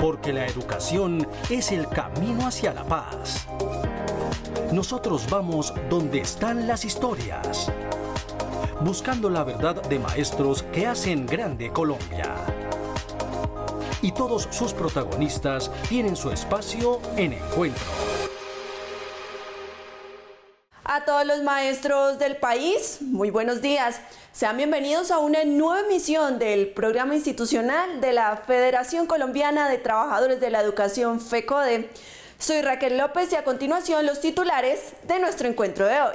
porque la educación es el camino hacia la paz. Nosotros vamos donde están las historias, buscando la verdad de maestros que hacen grande Colombia. Y todos sus protagonistas tienen su espacio en Encuentro. A todos los maestros del país, muy buenos días. Sean bienvenidos a una nueva emisión del programa institucional de la Federación Colombiana de Trabajadores de la Educación, FECODE. Soy Raquel López y a continuación los titulares de nuestro encuentro de hoy.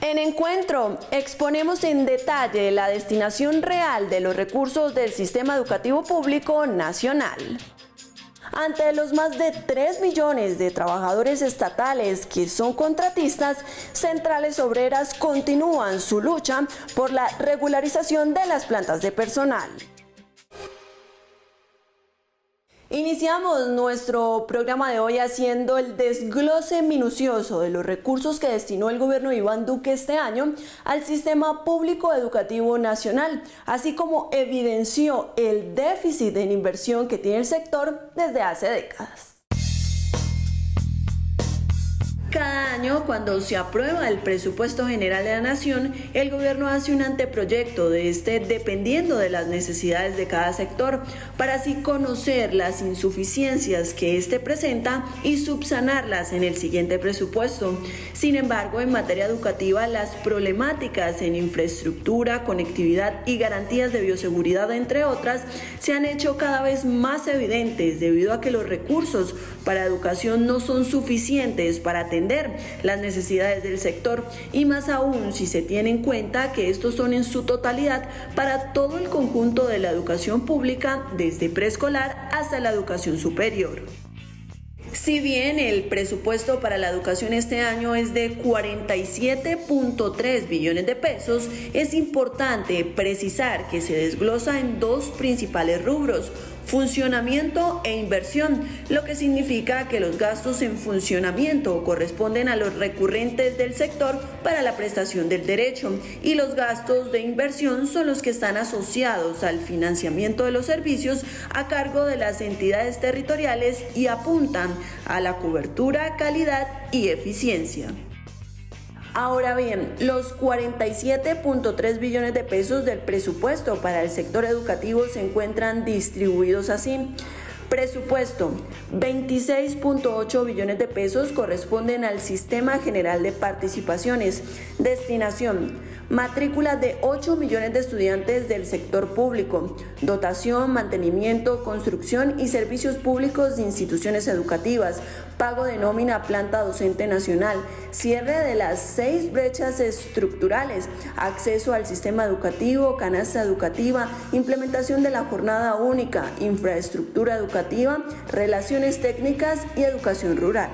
En Encuentro exponemos en detalle la destinación real de los recursos del Sistema Educativo Público Nacional. Ante los más de 3 millones de trabajadores estatales que son contratistas, Centrales Obreras continúan su lucha por la regularización de las plantas de personal. Iniciamos nuestro programa de hoy haciendo el desglose minucioso de los recursos que destinó el gobierno de Iván Duque este año al Sistema Público Educativo Nacional, así como evidenció el déficit en inversión que tiene el sector desde hace décadas. Cada año, cuando se aprueba el presupuesto general de la Nación, el gobierno hace un anteproyecto de este dependiendo de las necesidades de cada sector, para así conocer las insuficiencias que este presenta y subsanarlas en el siguiente presupuesto. Sin embargo, en materia educativa, las problemáticas en infraestructura, conectividad y garantías de bioseguridad, entre otras, se han hecho cada vez más evidentes debido a que los recursos para educación no son suficientes para atender las necesidades del sector, y más aún si se tiene en cuenta que estos son en su totalidad para todo el conjunto de la educación pública, desde preescolar hasta la educación superior. Si bien el presupuesto para la educación este año es de 47.3 billones de pesos, es importante precisar que se desglosa en dos principales rubros: funcionamiento e inversión, lo que significa que los gastos en funcionamiento corresponden a los recurrentes del sector para la prestación del derecho, y los gastos de inversión son los que están asociados al financiamiento de los servicios a cargo de las entidades territoriales y apuntan a la cobertura, calidad y eficiencia. Ahora bien, los 47.3 billones de pesos del presupuesto para el sector educativo se encuentran distribuidos así. Presupuesto: 26.8 billones de pesos corresponden al Sistema General de Participaciones. Destinación: matrícula de 8 millones de estudiantes del sector público, dotación, mantenimiento, construcción y servicios públicos de instituciones educativas, pago de nómina a planta docente nacional, cierre de las 6 brechas estructurales, acceso al sistema educativo, canasta educativa, implementación de la jornada única, infraestructura educativa, relaciones técnicas y educación rural.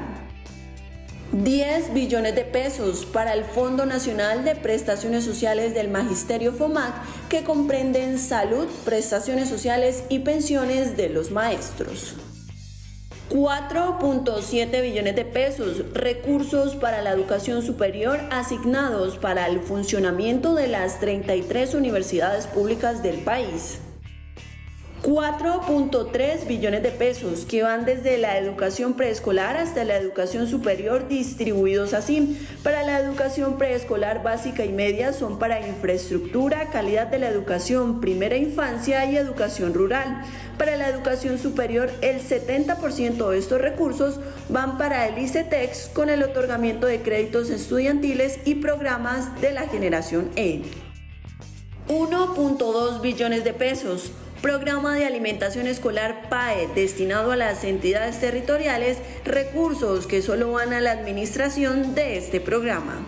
10 billones de pesos para el Fondo Nacional de Prestaciones Sociales del Magisterio FOMAC, que comprenden salud, prestaciones sociales y pensiones de los maestros. 4.7 billones de pesos, recursos para la educación superior asignados para el funcionamiento de las 33 universidades públicas del país. 4.3 billones de pesos que van desde la educación preescolar hasta la educación superior, distribuidos así. Para la educación preescolar básica y media son para infraestructura, calidad de la educación, primera infancia y educación rural. Para la educación superior, el 70% de estos recursos van para el ICETEX, con el otorgamiento de créditos estudiantiles y programas de la generación E. 1.2 billones de pesos. Programa de alimentación escolar PAE, destinado a las entidades territoriales, recursos que solo van a la administración de este programa.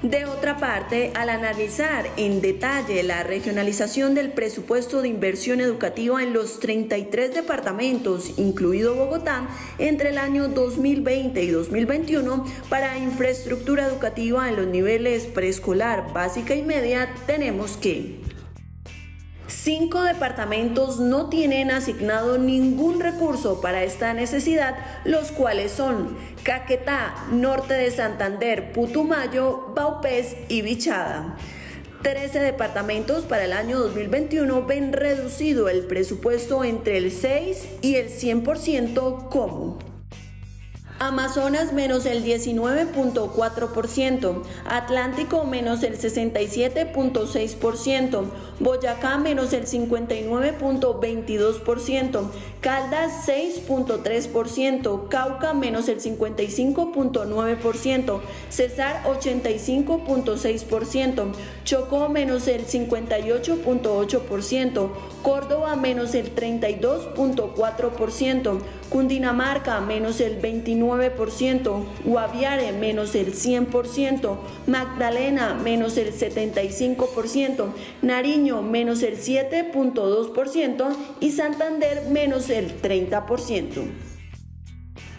De otra parte, al analizar en detalle la regionalización del presupuesto de inversión educativa en los 33 departamentos, incluido Bogotá, entre el año 2020 y 2021, para infraestructura educativa en los niveles preescolar, básica y media, tenemos que 5 departamentos no tienen asignado ningún recurso para esta necesidad, los cuales son Caquetá, Norte de Santander, Putumayo, Vaupés y Bichada. 13 departamentos para el año 2021 ven reducido el presupuesto entre el 6 y el 100% como Amazonas menos el 19.4%, Atlántico menos el 67.6%, Boyacá menos el 59.22%, Caldas 6.3%, Cauca menos el 55.9%, Cesar 85.6%, Chocó menos el 58.8%, Córdoba menos el 32.4%, Cundinamarca menos el 29%, Guaviare menos el 100%, Magdalena menos el 75%, Nariño menos el 7.2% y Santander menos el 30%.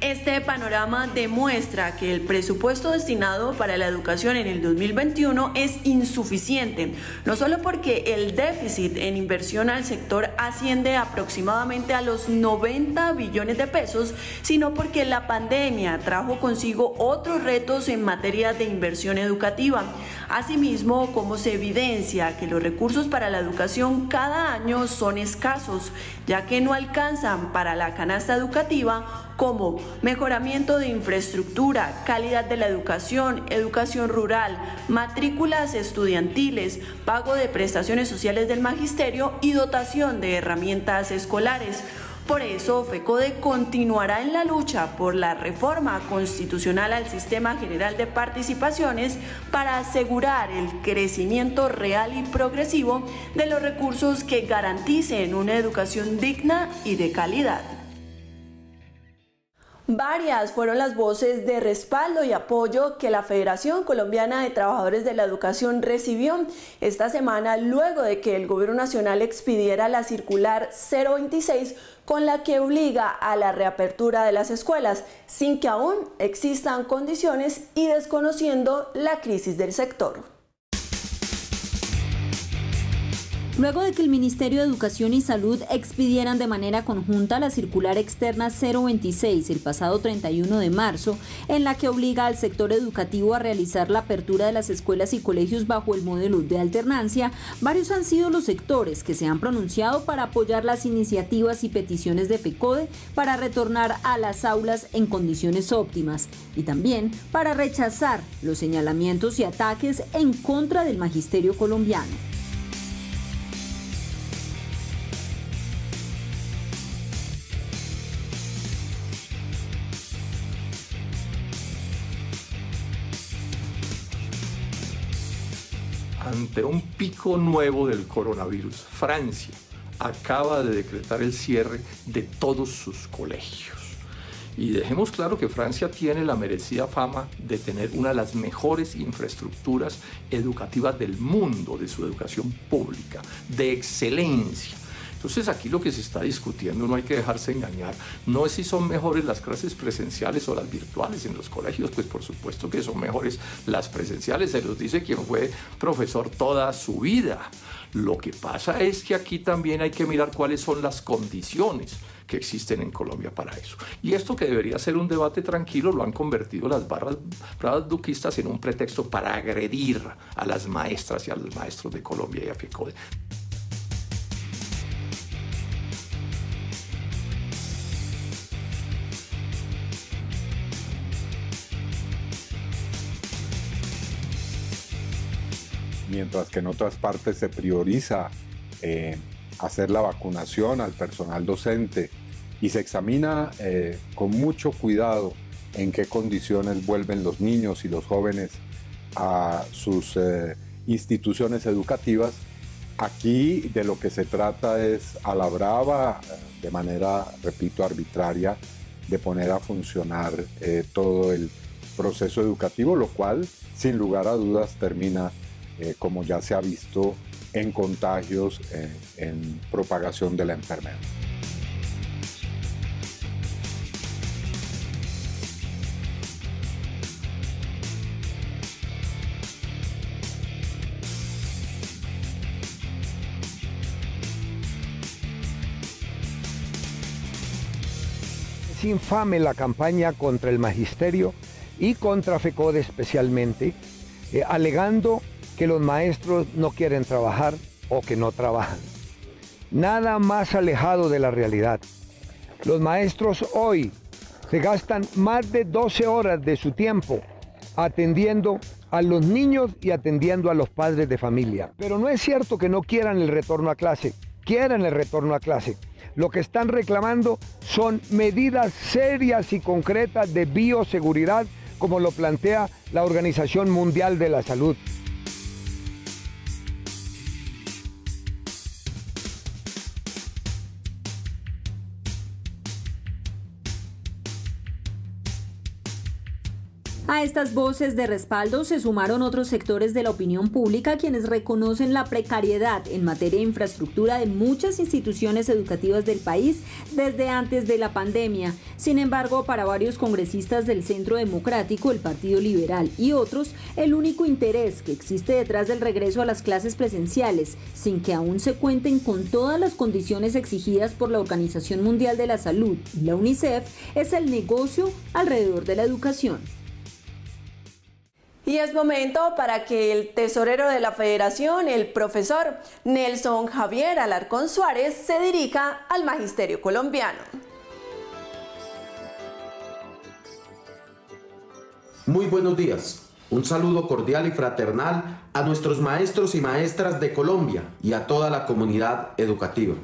Este panorama demuestra que el presupuesto destinado para la educación en el 2021 es insuficiente, no solo porque el déficit en inversión al sector asciende aproximadamente a los 90 billones de pesos, sino porque la pandemia trajo consigo otros retos en materia de inversión educativa. Asimismo, como se evidencia que los recursos para la educación cada año son escasos, ya que no alcanzan para la canasta educativa, como mejoramiento de infraestructura, calidad de la educación, educación rural, matrículas estudiantiles, pago de prestaciones sociales del magisterio y dotación de herramientas escolares. Por eso, FECODE continuará en la lucha por la reforma constitucional al Sistema General de Participaciones para asegurar el crecimiento real y progresivo de los recursos que garanticen una educación digna y de calidad. Varias fueron las voces de respaldo y apoyo que la Federación Colombiana de Trabajadores de la Educación recibió esta semana luego de que el Gobierno Nacional expidiera la circular 026 con la que obliga a la reapertura de las escuelas, sin que aún existan condiciones y desconociendo la crisis del sector. Luego de que el Ministerio de Educación y Salud expidieran de manera conjunta la circular externa 026 el pasado 31 de marzo, en la que obliga al sector educativo a realizar la apertura de las escuelas y colegios bajo el modelo de alternancia, varios han sido los sectores que se han pronunciado para apoyar las iniciativas y peticiones de FECODE para retornar a las aulas en condiciones óptimas y también para rechazar los señalamientos y ataques en contra del magisterio colombiano. Ante un pico nuevo del coronavirus, Francia acaba de decretar el cierre de todos sus colegios. Y dejemos claro que Francia tiene la merecida fama de tener una de las mejores infraestructuras educativas del mundo, de su educación pública, de excelencia. Entonces aquí lo que se está discutiendo, no hay que dejarse engañar, no es si son mejores las clases presenciales o las virtuales en los colegios, pues por supuesto que son mejores las presenciales, se los dice quien fue profesor toda su vida. Lo que pasa es que aquí también hay que mirar cuáles son las condiciones que existen en Colombia para eso. Y esto que debería ser un debate tranquilo lo han convertido las barras bravas duquistas en un pretexto para agredir a las maestras y a los maestros de Colombia y a FECODE. Mientras que en otras partes se prioriza hacer la vacunación al personal docente y se examina con mucho cuidado en qué condiciones vuelven los niños y los jóvenes a sus instituciones educativas, aquí de lo que se trata es a la brava, de manera, repito, arbitraria, de poner a funcionar todo el proceso educativo, lo cual, sin lugar a dudas, termina como ya se ha visto, en contagios, en propagación de la enfermedad. Es infame la campaña contra el magisterio y contra FECODE especialmente, alegando que los maestros no quieren trabajar o que no trabajan. Nada más alejado de la realidad. Los maestros hoy se gastan más de 12 horas de su tiempo atendiendo a los niños y atendiendo a los padres de familia. Pero no es cierto que no quieran el retorno a clase, quieren el retorno a clase. Lo que están reclamando son medidas serias y concretas de bioseguridad, como lo plantea la Organización Mundial de la Salud. A estas voces de respaldo se sumaron otros sectores de la opinión pública quienes reconocen la precariedad en materia de infraestructura de muchas instituciones educativas del país desde antes de la pandemia. Sin embargo, para varios congresistas del Centro Democrático, el Partido Liberal y otros, el único interés que existe detrás del regreso a las clases presenciales, sin que aún se cuenten con todas las condiciones exigidas por la Organización Mundial de la Salud y la UNICEF, es el negocio alrededor de la educación. Y es momento para que el tesorero de la Federación, el profesor Nelson Javier Alarcón Suárez, se dirija al magisterio colombiano. Muy buenos días. Un saludo cordial y fraternal a nuestros maestros y maestras de Colombia y a toda la comunidad educativa.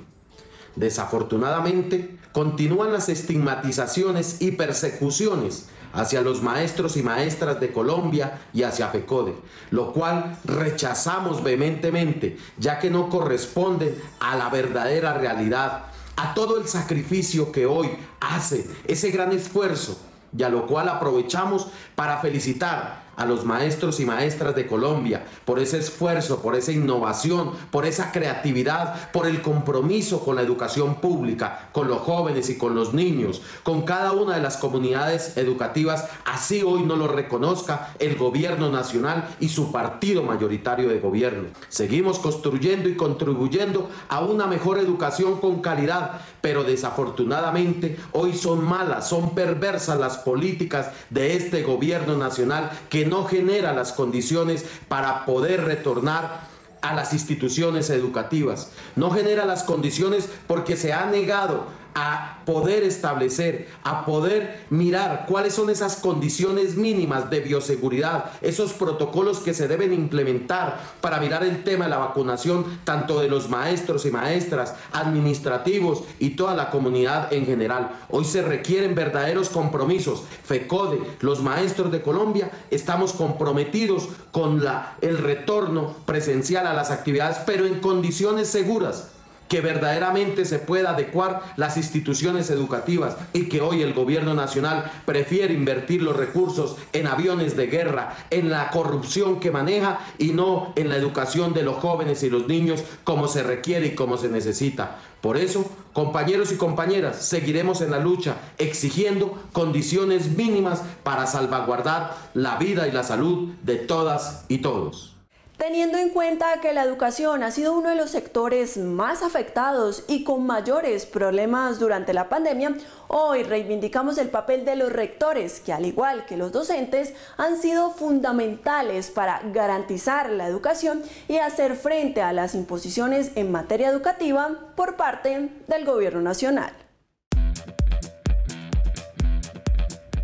Desafortunadamente, continúan las estigmatizaciones y persecuciones hacia los maestros y maestras de Colombia y hacia FECODE, lo cual rechazamos vehementemente, ya que no corresponden a la verdadera realidad, a todo el sacrificio que hoy hace, ese gran esfuerzo, y a lo cual aprovechamos para felicitar a los maestros y maestras de Colombia por ese esfuerzo, por esa innovación, por esa creatividad, por el compromiso con la educación pública, con los jóvenes y con los niños, con cada una de las comunidades educativas, así hoy no lo reconozca el gobierno nacional y su partido mayoritario de gobierno. Seguimos construyendo y contribuyendo a una mejor educación con calidad, pero desafortunadamente hoy son malas, son perversas las políticas de este gobierno nacional que no genera las condiciones para poder retornar a las instituciones educativas. No genera las condiciones porque se ha negado a poder establecer, a poder mirar cuáles son esas condiciones mínimas de bioseguridad, esos protocolos que se deben implementar para mirar el tema de la vacunación, tanto de los maestros y maestras, administrativos y toda la comunidad en general. Hoy se requieren verdaderos compromisos. FECODE, los maestros de Colombia, estamos comprometidos con el retorno presencial a las actividades, pero en condiciones seguras, que verdaderamente se pueda adecuar las instituciones educativas y que hoy el gobierno nacional prefiere invertir los recursos en aviones de guerra, en la corrupción que maneja y no en la educación de los jóvenes y los niños como se requiere y como se necesita. Por eso, compañeros y compañeras, seguiremos en la lucha exigiendo condiciones mínimas para salvaguardar la vida y la salud de todas y todos. Teniendo en cuenta que la educación ha sido uno de los sectores más afectados y con mayores problemas durante la pandemia, hoy reivindicamos el papel de los rectores, que al igual que los docentes, han sido fundamentales para garantizar la educación y hacer frente a las imposiciones en materia educativa por parte del gobierno nacional.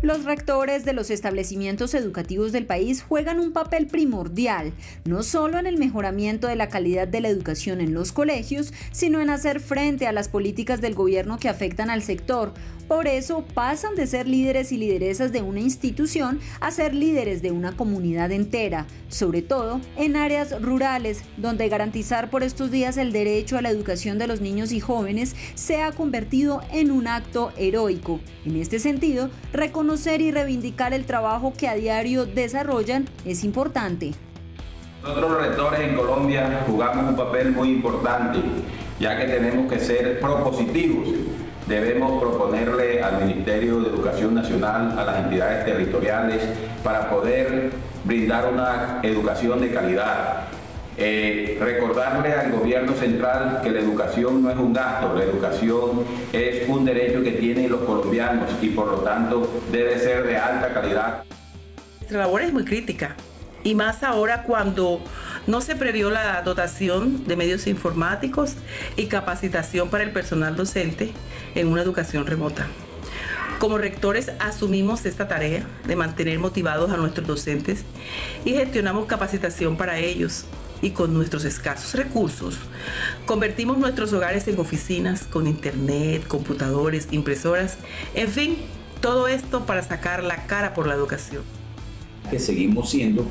Los rectores de los establecimientos educativos del país juegan un papel primordial, no solo en el mejoramiento de la calidad de la educación en los colegios, sino en hacer frente a las políticas del gobierno que afectan al sector. Por eso pasan de ser líderes y lideresas de una institución a ser líderes de una comunidad entera, sobre todo en áreas rurales, donde garantizar por estos días el derecho a la educación de los niños y jóvenes se ha convertido en un acto heroico. En este sentido, reconocer y reivindicar el trabajo que a diario desarrollan es importante. Nosotros los rectores en Colombia jugamos un papel muy importante, ya que tenemos que ser propositivos. Debemos proponerle al Ministerio de Educación Nacional, a las entidades territoriales, para poder brindar una educación de calidad. Recordarle al gobierno central que la educación no es un gasto, la educación es un derecho que tienen los colombianos y por lo tanto debe ser de alta calidad. Nuestra labor es muy crítica y más ahora cuando No se previó la dotación de medios informáticos y capacitación para el personal docente en una educación remota. Como rectores asumimos esta tarea de mantener motivados a nuestros docentes y gestionamos capacitación para ellos. Y con nuestros escasos recursos, convertimos nuestros hogares en oficinas con internet, computadores, impresoras, en fin, todo esto para sacar la cara por la educación. Que seguimos siendo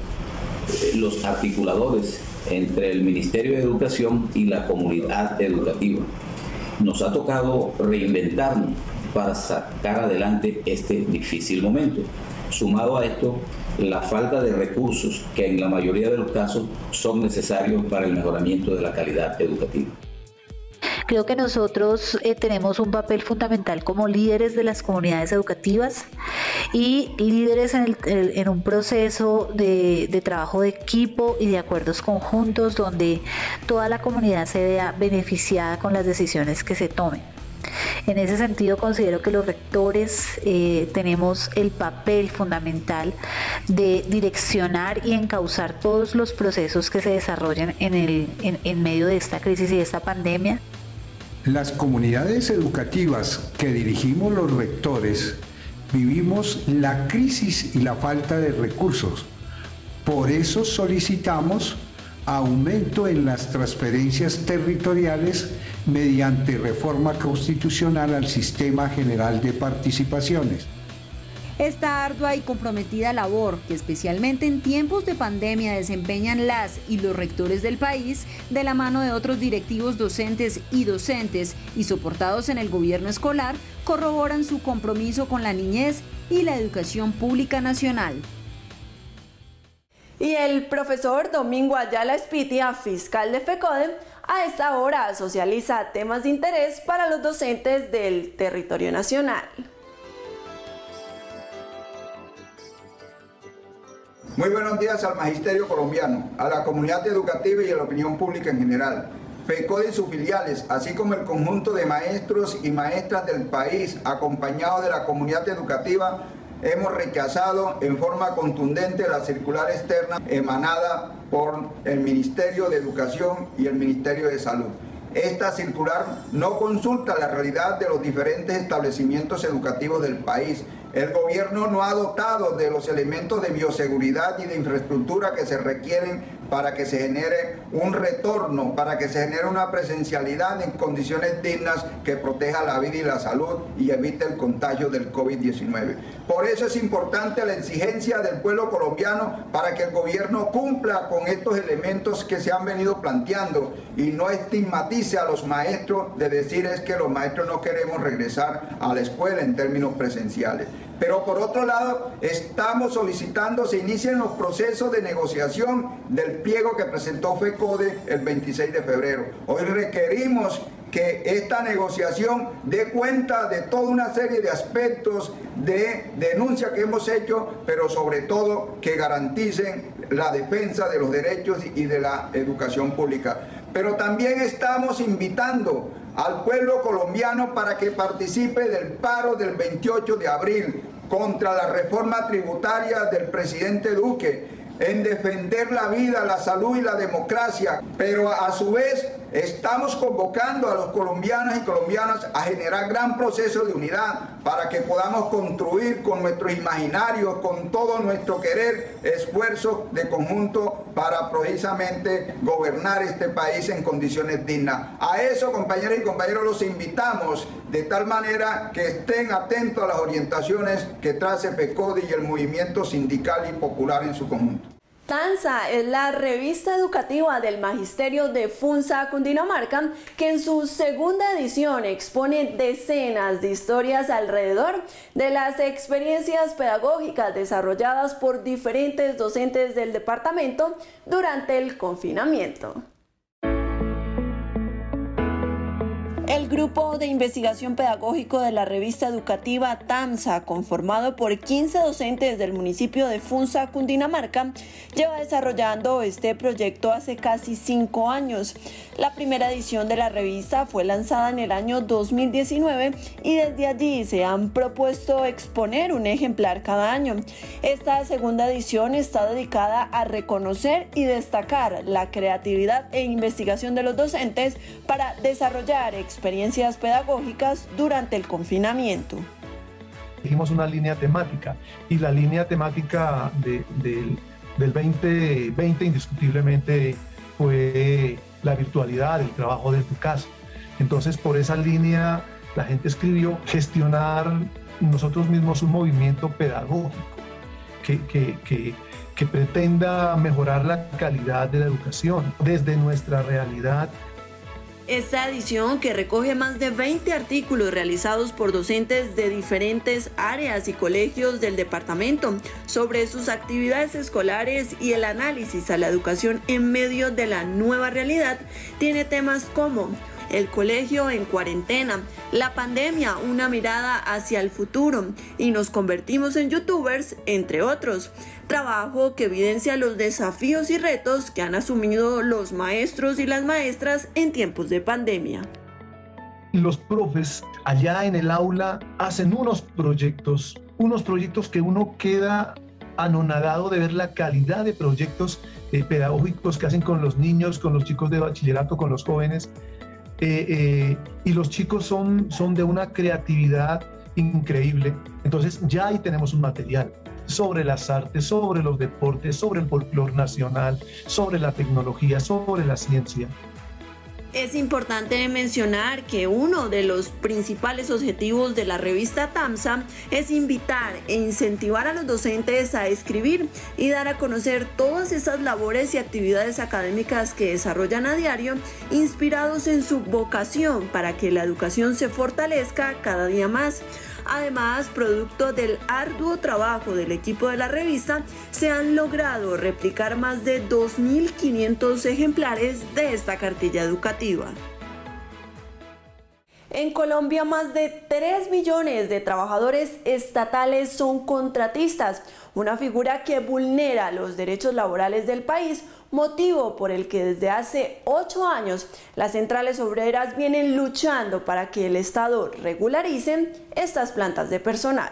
los articuladores entre el Ministerio de Educación y la comunidad educativa. Nos ha tocado reinventarnos para sacar adelante este difícil momento. Sumado a esto, la falta de recursos que en la mayoría de los casos son necesarios para el mejoramiento de la calidad educativa. Creo que nosotros tenemos un papel fundamental como líderes de las comunidades educativas y líderes en un proceso de trabajo de equipo y de acuerdos conjuntos donde toda la comunidad se vea beneficiada con las decisiones que se tomen. En ese sentido, considero que los rectores tenemos el papel fundamental de direccionar y encauzar todos los procesos que se desarrollen en medio de esta crisis y de esta pandemia. Las comunidades educativas que dirigimos los rectores vivimos la crisis y la falta de recursos. Por eso solicitamos aumento en las transferencias territoriales mediante reforma constitucional al Sistema General de Participaciones. Esta ardua y comprometida labor que especialmente en tiempos de pandemia desempeñan las y los rectores del país, de la mano de otros directivos docentes y soportados en el gobierno escolar, corroboran su compromiso con la niñez y la educación pública nacional. Y el profesor Domingo Ayala Espitia, fiscal de FECODE, a esta hora socializa temas de interés para los docentes del territorio nacional. Muy buenos días al magisterio colombiano, a la comunidad educativa y a la opinión pública en general. FECODE y sus filiales, así como el conjunto de maestros y maestras del país, acompañados de la comunidad educativa, hemos rechazado en forma contundente la circular externa emanada por el Ministerio de Educación y el Ministerio de Salud. Esta circular no consulta la realidad de los diferentes establecimientos educativos del país. El gobierno no ha dotado de los elementos de bioseguridad y de infraestructura que se requieren para que se genere un retorno, para que se genere una presencialidad en condiciones dignas que proteja la vida y la salud y evite el contagio del COVID-19. Por eso es importante la exigencia del pueblo colombiano para que el gobierno cumpla con estos elementos que se han venido planteando y no estigmatice a los maestros de decir es que los maestros no queremos regresar a la escuela en términos presenciales. Pero por otro lado, estamos solicitando se inicien los procesos de negociación del pliego que presentó FECODE el 26 de febrero. Hoy requerimos que esta negociación dé cuenta de toda una serie de aspectos de denuncia que hemos hecho, pero sobre todo que garanticen la defensa de los derechos y de la educación pública. Pero también estamos invitando al pueblo colombiano para que participe del paro del 28 de abril contra la reforma tributaria del presidente Duque, en defender la vida, la salud y la democracia, pero a su vez estamos convocando a los colombianos y colombianas a generar gran proceso de unidad para que podamos construir con nuestros imaginarios, con todo nuestro querer, esfuerzos de conjunto para precisamente gobernar este país en condiciones dignas. A eso, compañeras y compañeros, los invitamos de tal manera que estén atentos a las orientaciones que trace FECODE y el movimiento sindical y popular en su conjunto. TANSA es la revista educativa del Magisterio de Funza, Cundinamarca, que en su segunda edición expone decenas de historias alrededor de las experiencias pedagógicas desarrolladas por diferentes docentes del departamento durante el confinamiento. El grupo de investigación pedagógico de la revista educativa TAMSA, conformado por 15 docentes del municipio de Funza, Cundinamarca, lleva desarrollando este proyecto hace casi 5 años. La primera edición de la revista fue lanzada en el año 2019 y desde allí se han propuesto exponer un ejemplar cada año. Esta segunda edición está dedicada a reconocer y destacar la creatividad e investigación de los docentes para desarrollar experiencias pedagógicas durante el confinamiento. Elegimos una línea temática y la línea temática del 2020 indiscutiblemente fue la virtualidad, el trabajo desde casa. Entonces, por esa línea la gente escribió gestionar nosotros mismos un movimiento pedagógico que pretenda mejorar la calidad de la educación desde nuestra realidad. Esta edición, que recoge más de 20 artículos realizados por docentes de diferentes áreas y colegios del departamento sobre sus actividades escolares y el análisis a la educación en medio de la nueva realidad, tiene temas como el colegio en cuarentena, la pandemia, una mirada hacia el futuro y nos convertimos en youtubers, entre otros. Trabajo que evidencia los desafíos y retos que han asumido los maestros y las maestras en tiempos de pandemia. Los profes allá en el aula hacen unos proyectos que uno queda anonadado de ver la calidad de proyectos pedagógicos que hacen con los niños, con los chicos de bachillerato, con los jóvenes. Y los chicos son de una creatividad increíble. Entonces ya ahí tenemos un material sobre las artes, sobre los deportes, sobre el folclore nacional, sobre la tecnología, sobre la ciencia. Es importante mencionar que uno de los principales objetivos de la revista TAMSA es invitar e incentivar a los docentes a escribir y dar a conocer todas esas labores y actividades académicas que desarrollan a diario, inspirados en su vocación para que la educación se fortalezca cada día más. Además, producto del arduo trabajo del equipo de la revista, se han logrado replicar más de 2.500 ejemplares de esta cartilla educativa. En Colombia, más de 3 millones de trabajadores estatales son contratistas, una figura que vulnera los derechos laborales del país, motivo por el que desde hace 8 años las centrales obreras vienen luchando para que el Estado regularice estas plantas de personal.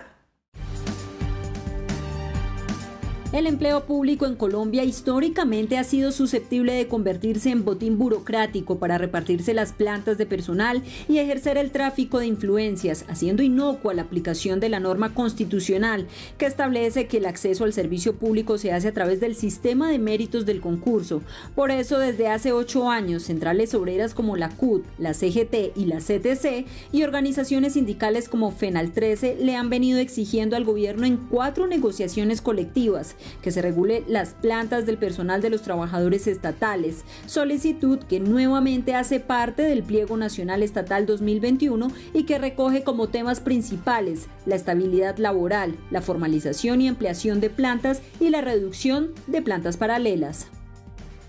El empleo público en Colombia históricamente ha sido susceptible de convertirse en botín burocrático para repartirse las plantas de personal y ejercer el tráfico de influencias, haciendo inocua la aplicación de la norma constitucional que establece que el acceso al servicio público se hace a través del sistema de méritos del concurso. Por eso, desde hace 8 años, centrales obreras como la CUT, la CGT y la CTC y organizaciones sindicales como FENAL 13 le han venido exigiendo al gobierno en 4 negociaciones colectivas que se regule las plantas del personal de los trabajadores estatales, solicitud que nuevamente hace parte del Pliego Nacional Estatal 2021 y que recoge como temas principales la estabilidad laboral, la formalización y ampliación de plantas y la reducción de plantas paralelas.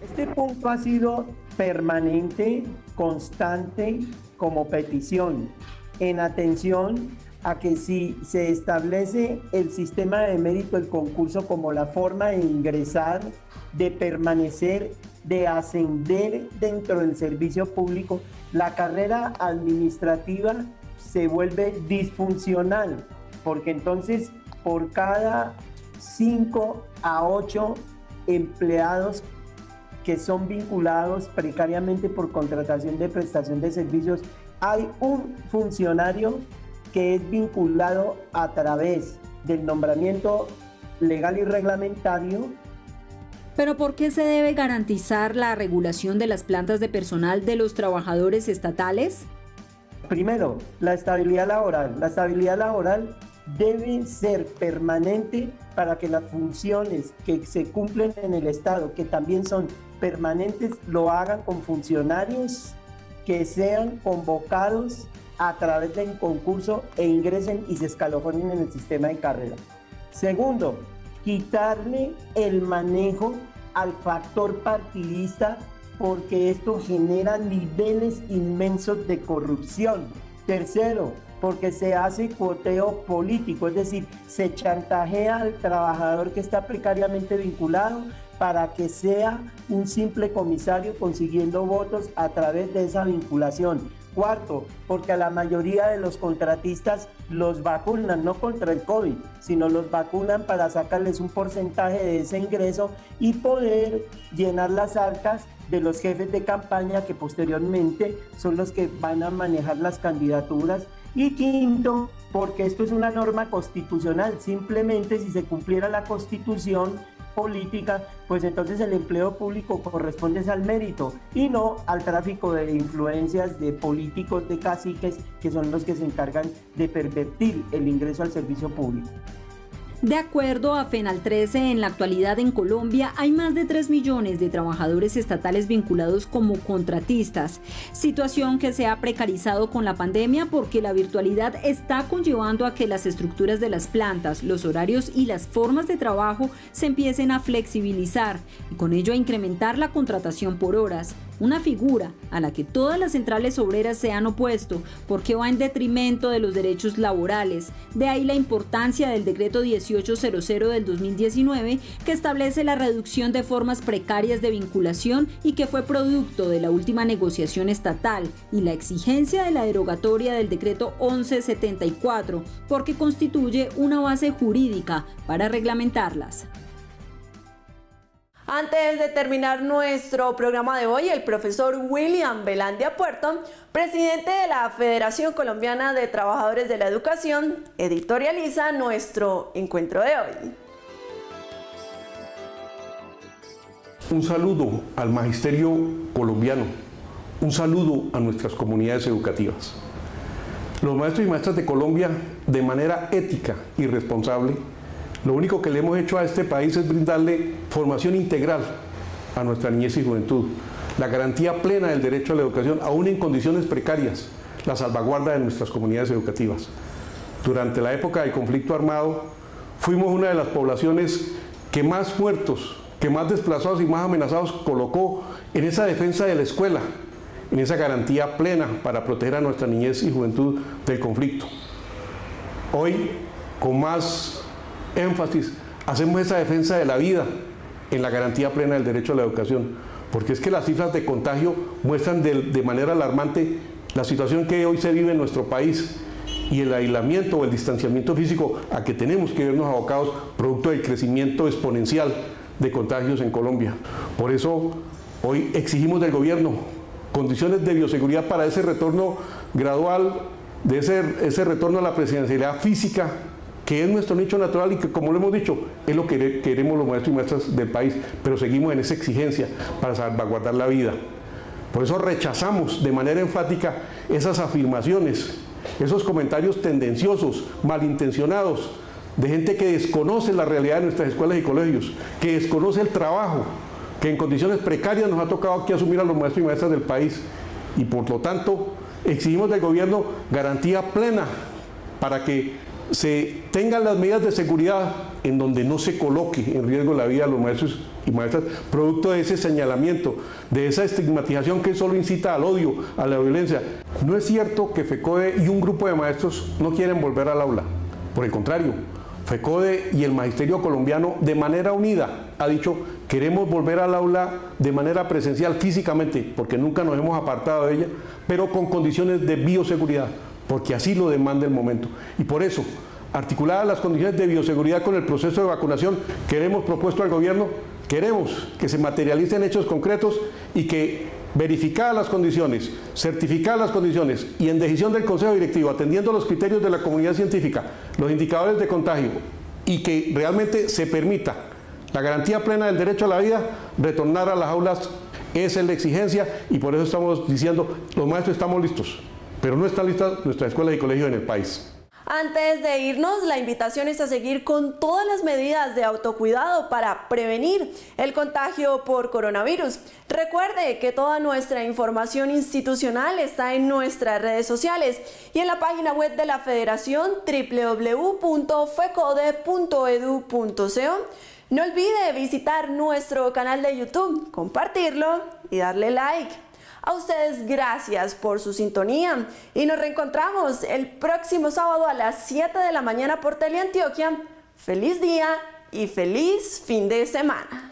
Este punto ha sido permanente, constante como petición, en atención a que si se establece el sistema de mérito del concurso como la forma de ingresar, de permanecer, de ascender dentro del servicio público, la carrera administrativa se vuelve disfuncional, porque entonces por cada 5 a 8 empleados que son vinculados precariamente por contratación de prestación de servicios, hay un funcionario que es vinculado a través del nombramiento legal y reglamentario. ¿Pero por qué se debe garantizar la regulación de las plantas de personal de los trabajadores estatales? Primero, la estabilidad laboral. La estabilidad laboral debe ser permanente para que las funciones que se cumplen en el Estado, que también son permanentes, lo hagan con funcionarios que sean convocados a través del concurso e ingresen y se escalofonen en el sistema de carrera. Segundo, quitarle el manejo al factor partidista porque esto genera niveles inmensos de corrupción. Tercero, porque se hace cuoteo político, es decir, se chantajea al trabajador que está precariamente vinculado para que sea un simple comisario consiguiendo votos a través de esa vinculación. Cuarto, porque a la mayoría de los contratistas los vacunan, no contra el COVID, sino los vacunan para sacarles un porcentaje de ese ingreso y poder llenar las arcas de los jefes de campaña que posteriormente son los que van a manejar las candidaturas. Y quinto, porque esto es una norma constitucional, simplemente si se cumpliera la constitución política, pues entonces el empleo público corresponde al mérito y no al tráfico de influencias de políticos, de caciques, que son los que se encargan de pervertir el ingreso al servicio público. De acuerdo a FENAL 13, en la actualidad en Colombia hay más de 3 millones de trabajadores estatales vinculados como contratistas, situación que se ha precarizado con la pandemia porque la virtualidad está conllevando a que las estructuras de las plantas, los horarios y las formas de trabajo se empiecen a flexibilizar y con ello a incrementar la contratación por horas, una figura a la que todas las centrales obreras se han opuesto porque va en detrimento de los derechos laborales. De ahí la importancia del decreto 1800 del 2019 que establece la reducción de formas precarias de vinculación y que fue producto de la última negociación estatal, y la exigencia de la derogatoria del decreto 1174 porque constituye una base jurídica para reglamentarlas. Antes de terminar nuestro programa de hoy, el profesor William Velandia Puerto, presidente de la Federación Colombiana de Trabajadores de la Educación, editorializa nuestro encuentro de hoy. Un saludo al magisterio colombiano, un saludo a nuestras comunidades educativas. Los maestros y maestras de Colombia, de manera ética y responsable, lo único que le hemos hecho a este país es brindarle formación integral a nuestra niñez y juventud, la garantía plena del derecho a la educación, aún en condiciones precarias, la salvaguarda de nuestras comunidades educativas. Durante la época del conflicto armado, fuimos una de las poblaciones que más muertos, que más desplazados y más amenazados colocó en esa defensa de la escuela, en esa garantía plena para proteger a nuestra niñez y juventud del conflicto. Hoy, con más énfasis, hacemos esa defensa de la vida en la garantía plena del derecho a la educación, porque es que las cifras de contagio muestran de manera alarmante la situación que hoy se vive en nuestro país y el aislamiento o el distanciamiento físico a que tenemos que vernos abocados producto del crecimiento exponencial de contagios en Colombia. Por eso hoy exigimos del gobierno condiciones de bioseguridad para ese retorno gradual, de ese retorno a la presencialidad física, que es nuestro nicho natural y que, como lo hemos dicho, es lo que queremos los maestros y maestras del país, pero seguimos en esa exigencia para salvaguardar la vida. Por eso rechazamos de manera enfática esas afirmaciones, esos comentarios tendenciosos, malintencionados, de gente que desconoce la realidad de nuestras escuelas y colegios, que desconoce el trabajo, que en condiciones precarias nos ha tocado aquí asumir a los maestros y maestras del país. Y por lo tanto, exigimos del gobierno garantía plena para que se tengan las medidas de seguridad en donde no se coloque en riesgo la vida de los maestros y maestras, producto de ese señalamiento, de esa estigmatización que solo incita al odio, a la violencia. No es cierto que FECODE y un grupo de maestros no quieren volver al aula. Por el contrario, FECODE y el magisterio colombiano de manera unida ha dicho: queremos volver al aula de manera presencial físicamente, porque nunca nos hemos apartado de ella, pero con condiciones de bioseguridad, porque así lo demanda el momento. Y por eso, articuladas las condiciones de bioseguridad con el proceso de vacunación que hemos propuesto al gobierno, queremos que se materialicen hechos concretos y que, verificadas las condiciones, certificadas las condiciones y en decisión del Consejo Directivo, atendiendo los criterios de la comunidad científica, los indicadores de contagio, y que realmente se permita la garantía plena del derecho a la vida, retornar a las aulas. Esa es la exigencia y por eso estamos diciendo: los maestros estamos listos, pero no están listas nuestras escuelas y colegios en el país. Antes de irnos, la invitación es a seguir con todas las medidas de autocuidado para prevenir el contagio por coronavirus. Recuerde que toda nuestra información institucional está en nuestras redes sociales y en la página web de la Federación, www.fecode.edu.co. No olvide visitar nuestro canal de YouTube, compartirlo y darle like. A ustedes gracias por su sintonía y nos reencontramos el próximo sábado a las 7 de la mañana por Teleantioquia. Feliz día y feliz fin de semana.